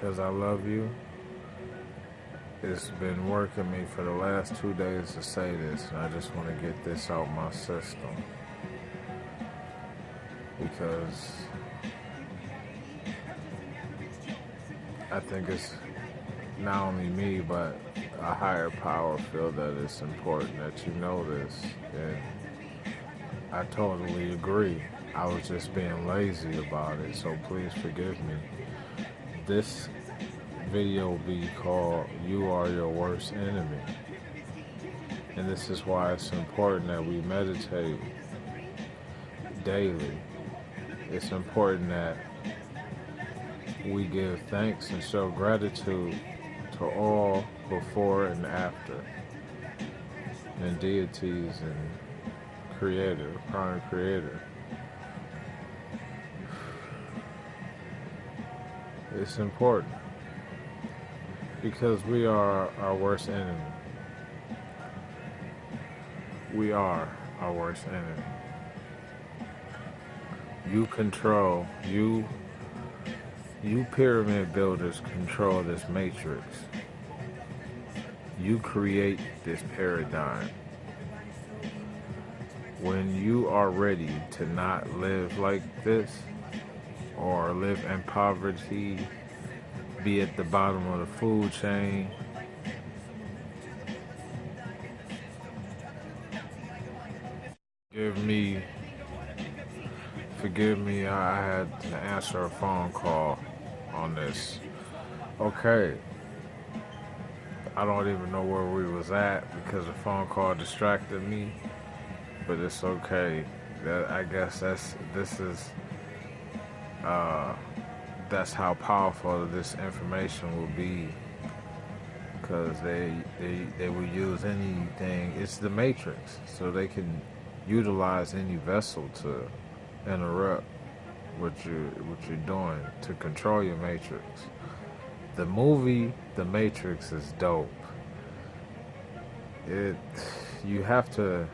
because I love you. It's been working me for the last 2 days to say this, and I just want to get this out my system because I think it's not only me, but a higher power feel that it's important that you know this, and I totally agree. I was just being lazy about it, so please forgive me. This video will be called You Are Your Worst Enemy. And this is why it's important that we meditate daily. It's important that we give thanks and show gratitude to all before and after, and deities and creator, prime creator. It's important because we are our worst enemy. We are our worst enemy. You pyramid builders control this matrix. You create this paradigm. When you are ready to not live like this or live in poverty, be at the bottom of the food chain, forgive me, I had to answer a phone call on this. Okay, I don't even know where we was at because the phone call distracted me, but it's okay. I guess that's how powerful this information will be, because they will use anything. It's the matrix, so they can utilize any vessel to interrupt what you're doing to control your matrix. The movie The Matrix is dope. You have to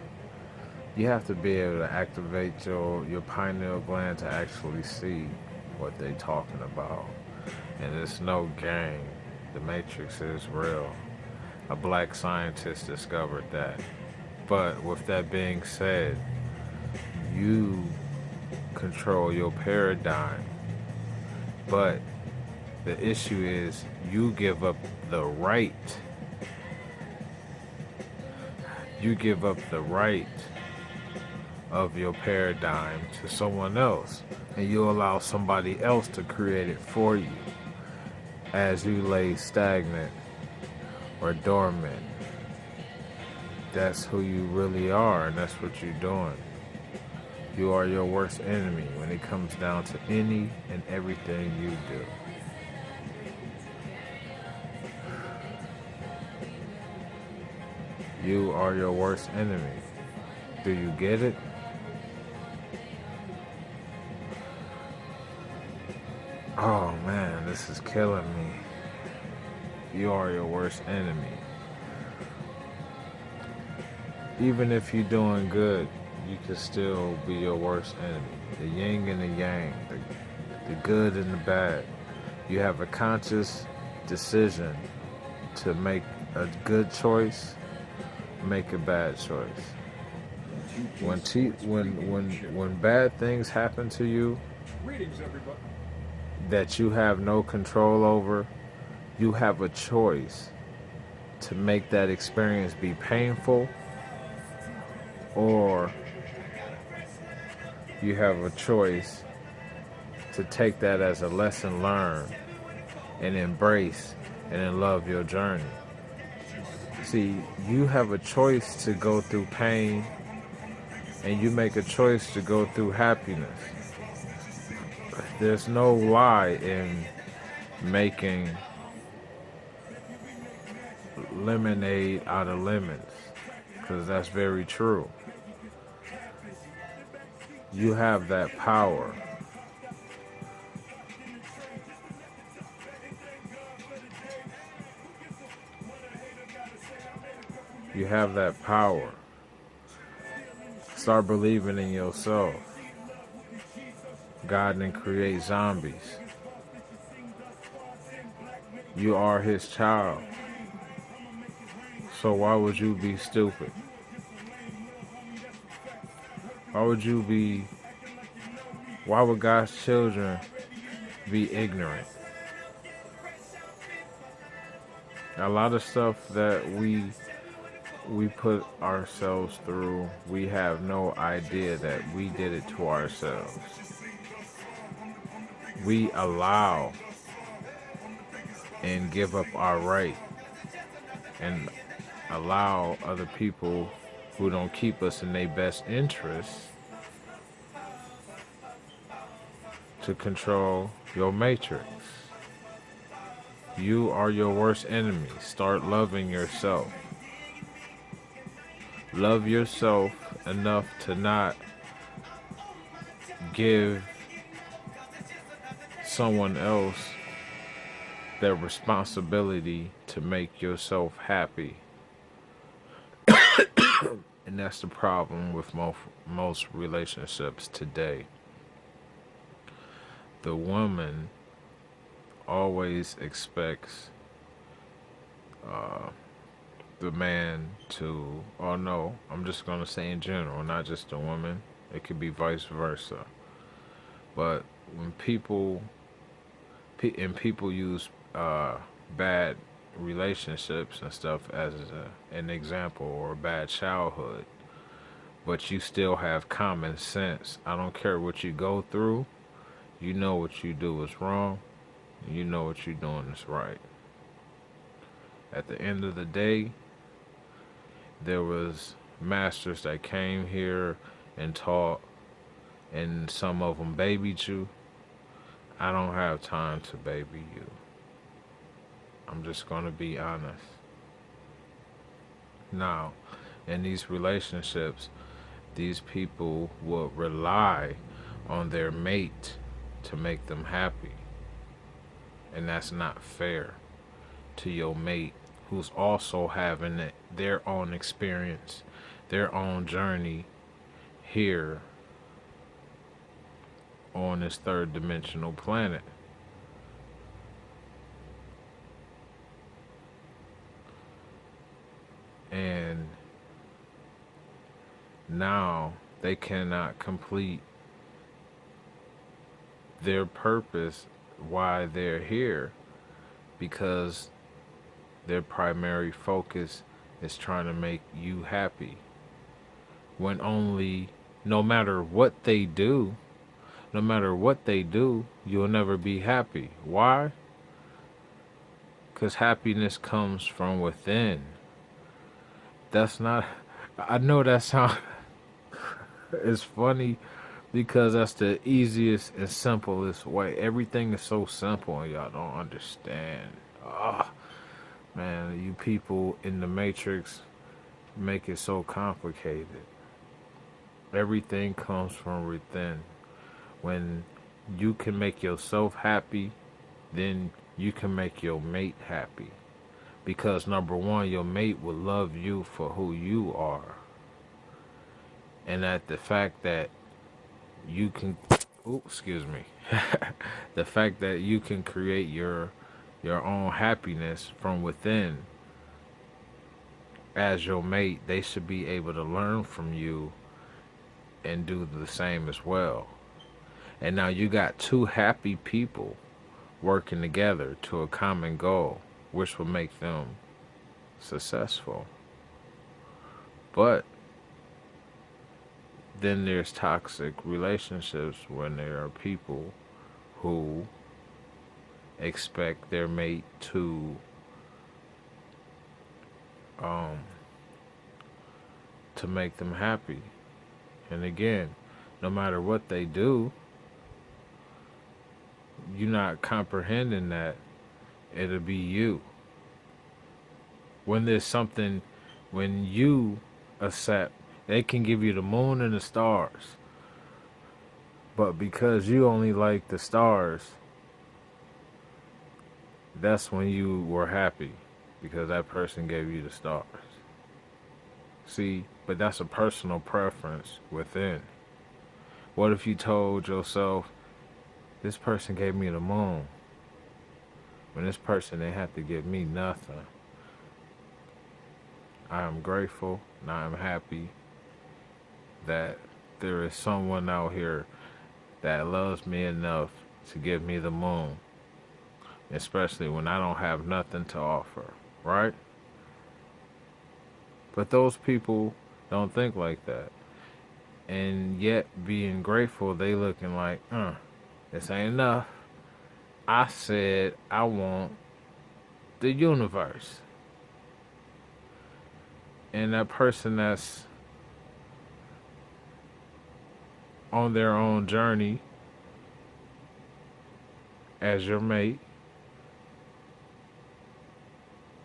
be able to activate your pineal gland to actually see what they talking about. And it's no game. The Matrix is real. A black scientist discovered that. But with that being said, you control your paradigm. But the issue is you give up the right. You give up the right of your paradigm to someone else, and you allow somebody else to create it for you as you lay stagnant or dormant. That's who you really are, and that's what you're doing. You are your worst enemy when it comes down to any and everything you do. You are your worst enemy. Do you get it? Oh man, this is killing me. You are your worst enemy. Even if you're doing good, you can still be your worst enemy. The yin and the yang, the good and the bad. You have a conscious decision to make a good choice, make a bad choice. When bad things happen to you that you have no control over, you have a choice to make that experience be painful, or you have a choice to take that as a lesson learned and embrace and love your journey. See, you have a choice to go through pain, and you make a choice to go through happiness. There's no lie in making lemonade out of lemons, because that's very true. You have that power. You have that power. Start believing in yourself. God didn't create zombies. You are his child. So why would you be stupid? Why would you be, why would God's children be ignorant? A lot of stuff that we put ourselves through, we have no idea that we did it to ourselves. We allow and give up our right and allow other people who don't keep us in their best interests to control your matrix. You are your worst enemy. Start loving yourself. Love yourself enough to not give someone else the responsibility to make yourself happy. And that's the problem with most relationships today. The woman always expects the man to, oh no, I'm just going to say in general, not just the woman. It could be vice versa. But when people use bad relationships and stuff as an example, or a bad childhood, but you still have common sense. I don't care what you go through. You know what you do is wrong. You know what you're doing is right. At the end of the day, there was masters that came here and taught, and some of them babied you. I don't have time to baby you. I'm just going to be honest. Now, in these relationships, these people will rely on their mate to make them happy. And that's not fair to your mate, who's also having their own experience, their own journey here on this third dimensional planet. And now they cannot complete their purpose, why they're here, because their primary focus is trying to make you happy. When only, no matter what they do, you'll never be happy. Why? Because happiness comes from within. That's not, I know that sounds, it's funny because that's the easiest and simplest way. Everything is so simple and y'all don't understand. Ah, man, you people in the Matrix make it so complicated. Everything comes from within. When you can make yourself happy, then you can make your mate happy. Because number one, your mate will love you for who you are. And that the fact that you can, excuse me, the fact that you can create your own happiness from within as your mate, they should be able to learn from you and do the same as well. And now you got two happy people working together to a common goal, which will make them successful. But then there's toxic relationships when there are people who expect their mate um, to make them happy. And again, no matter what they do, you're not comprehending that it'll be you. When there's something, when you accept, they can give you the moon and the stars. But because you only like the stars, that's when you were happy. Because that person gave you the stars. See, but that's a personal preference within. What if you told yourself, this person gave me the moon, When this person they have to give me nothing, I am grateful and I am happy that there is someone out here that loves me enough to give me the moon, especially when I don't have nothing to offer, right? But those people don't think like that. And yet, being grateful, they looking like, this ain't enough. I said I want the universe. And that person that's on their own journey as your mate,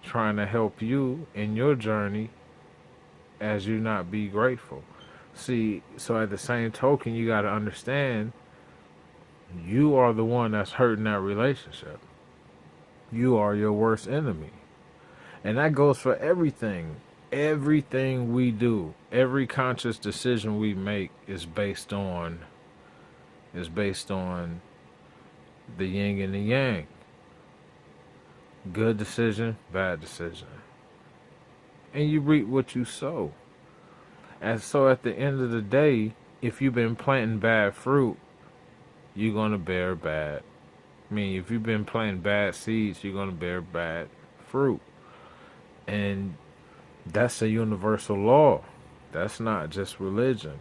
trying to help you in your journey as you not be grateful. See, so at the same token, you got to understand you are the one that's hurting that relationship. You are your worst enemy. And that goes for everything. Everything we do, every conscious decision we make is based on the yin and the yang. Good decision, bad decision. And you reap what you sow. And so at the end of the day, if you've been planting bad fruit, you're going to bear bad. I mean, if you've been planting bad seeds, you're going to bear bad fruit. And that's a universal law. That's not just religion.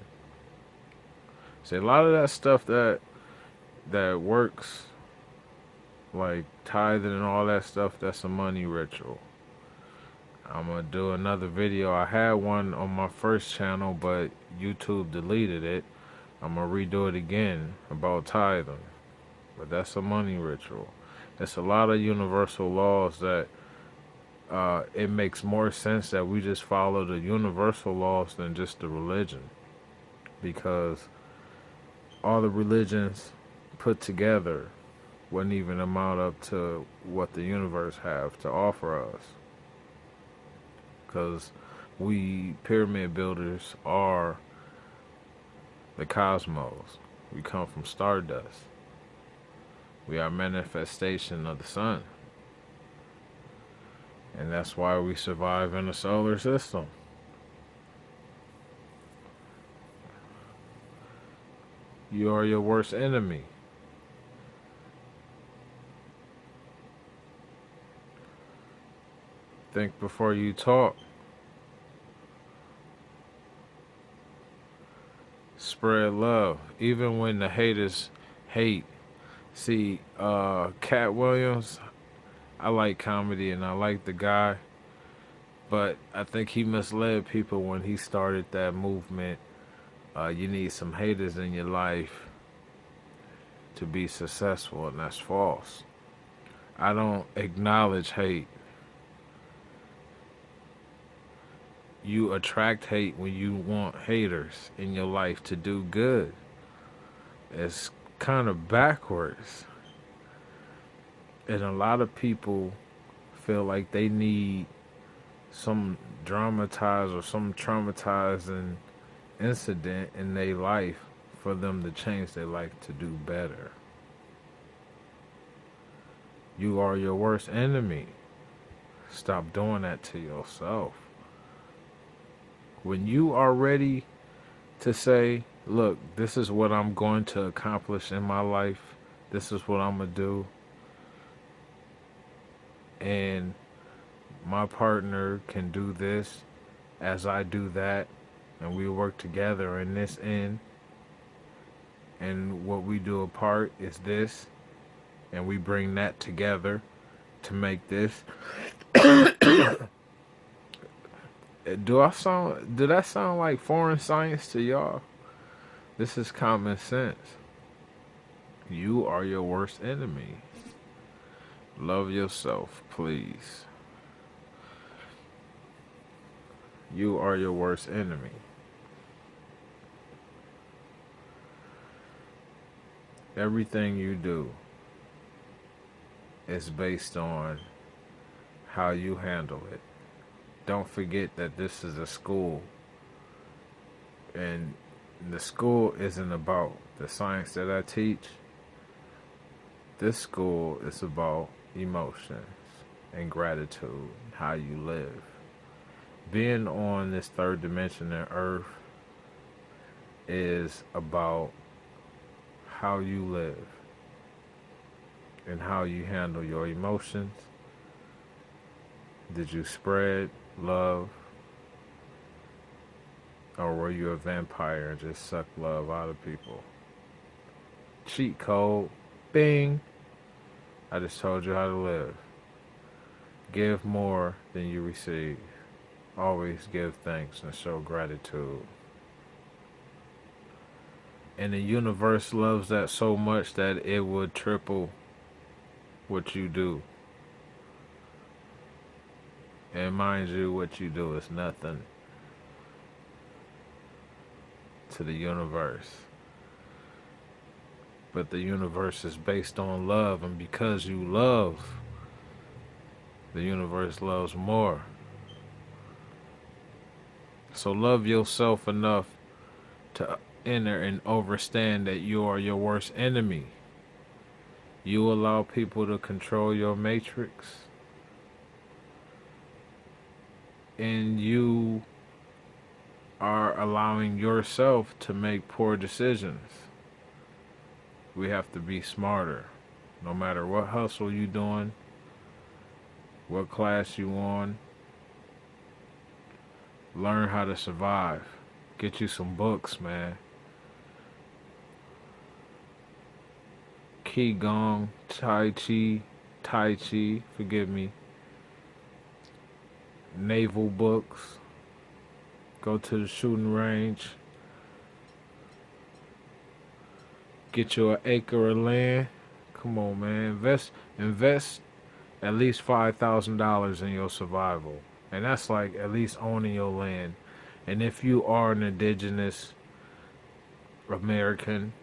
See, a lot of that stuff that works, like tithing and all that stuff, that's a money ritual. I'm going to do another video. I had one on my first channel, but YouTube deleted it. I'm going to redo it again about tithing. But that's a money ritual. It's a lot of universal laws that it makes more sense that we just follow the universal laws than just the religion. Because all the religions put together wouldn't even amount up to what the universe have to offer us. Because we pyramid builders are the cosmos. We come from stardust. We are manifestation of the sun. And that's why we survive in the solar system. You are your worst enemy. Think before you talk. Spread love. Even when the haters hate. See, Cat Williams, I like comedy and I like the guy. But I think he misled people when he started that movement. You need some haters in your life to be successful, and that's false. I don't acknowledge hate. You attract hate when you want haters in your life to do good. It's kind of backwards. And a lot of people feel like they need some dramatized or some traumatizing incident in their life for them to change their life to do better. You are your worst enemy. Stop doing that to yourself. When you are ready to say, look, this is what I'm going to accomplish in my life, this is what I'm going to do, and my partner can do this as I do that, and we work together in this end, and what we do apart is this, and we bring that together to make this. Did that sound like foreign science to y'all? This is common sense. You are your worst enemy. Love yourself, please. You are your worst enemy. Everything you do is based on how you handle it. Don't forget that this is a school, and the school isn't about the science that I teach. This school is about emotions and gratitude, how you live. Being on this third dimension of Earth is about how you live and how you handle your emotions. Did you spread love, or were you a vampire and just suck love out of people? Cheat code, bing. I just told you how to live. Give more than you receive. Always give thanks and show gratitude. And the universe loves that so much that it would triple what you do. And mind you, what you do is nothing to the universe. But the universe is based on love, and because you love, the universe loves more. So love yourself enough to enter and understand that you are your worst enemy. You allow people to control your matrix, and you are allowing yourself to make poor decisions. We have to be smarter. No matter what hustle you doing, what class you on, learn how to survive. Get you some books, man. Qigong, Tai Chi, forgive me. Naval books. Go to the shooting range. Get you an acre of land. Come on, man. Invest at least $5,000 in your survival. And that's like at least owning your land. And if you are an indigenous American,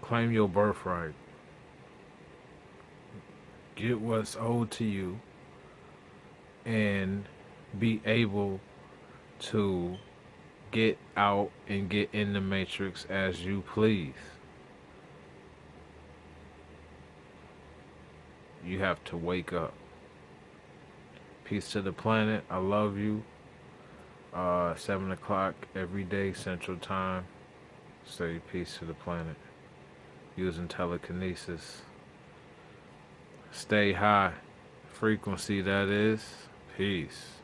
claim your birthright. Get what's owed to you and be able to get out and get in the matrix as you please. You have to wake up. Peace to the planet. I love you. 7 o'clock every day Central Time. Say peace to the planet. Using telekinesis. Stay high. Frequency, that is. Peace.